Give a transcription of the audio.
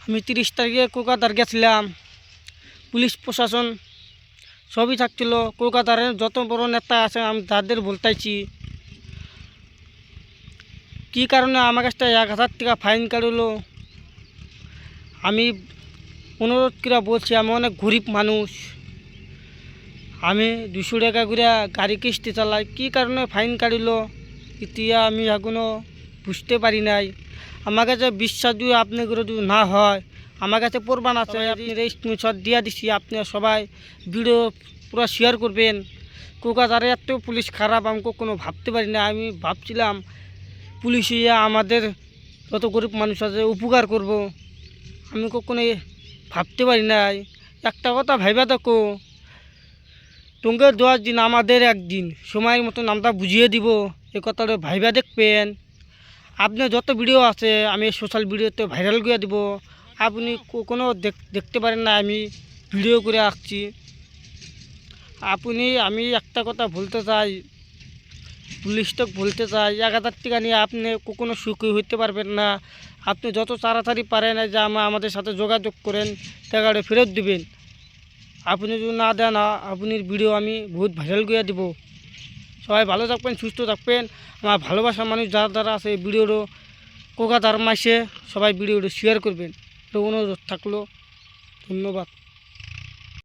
আমি 30 তারিখে কলকাতার গেছিলাম, পুলিশ প্রশাসন সবই থাকছিল। কলকাতার যত বড় নেতা আছে আমি তাদের বলতেছি কী কারণে আমার কাছটা 1000 টাকা ফাইন কাটলো। আমি অনুরোধ করে বলছি, আমি অনেক গরিব মানুষ, আমি 200 টাকা করে গাড়ি কিস্তি চালাই, কী কারণে ফাইন কাটলো ইতিয়া আমি এখনও বুঝতে পারি নাই। আমার কাছে বিশ্বাস যদি আপনি করে যদি না হয়, আমার কাছে প্রমাণ আছে, আপনি স্ক্রিনশট দিয়ে দিচ্ছি, আপনি সবাই ভিডিও পুরো শেয়ার করবেন। কলকাতার এত পুলিশ খারাপ আমি কখনো ভাবতে পারি না। আমি ভাবছিলাম পুলিশ আমাদের যত গরিব মানুষ আছে উপকার করব, আমি কখনো ভাবতে পারি নাই। একটা কথা ভাইবা দেখো, টঙ্গের 10 দিন আমাদের একদিন, সময়ের মতন আমরা বুঝিয়ে দিব, এ কথাটা ভাইবা দেখবেন। আপনি যত ভিডিও আছে আমি সোশ্যাল ভিডিওতে ভাইরাল করে দিব, আপনি কোনো দেখতে পারেন না আমি ভিডিও করে আসছি। আমি একটা কথা বলতে চাই, পুলিশটা বলতে চাই, 1000 টাকা নিয়ে আপনি কখনো সুখী হইতে পারবেন না। আপনি যত তাড়াতাড়ি পারেন যে আমাদের সাথে যোগাযোগ করেন, টাকাটা ফেরত দিবেন। আপনি যদি না দেন আপনার ভিডিও আমি বহুত ভাইরাল করে দিব। সবাই ভালো থাকবেন, সুস্থ থাকবেন। আমার ভালোবাসার মানুষ যারা যারা আছে এই ভিডিওটা কলকাতার মাসে সবাই ভিডিওটা শেয়ার করবেন, তো অনুরোধ থাকলো। ধন্যবাদ।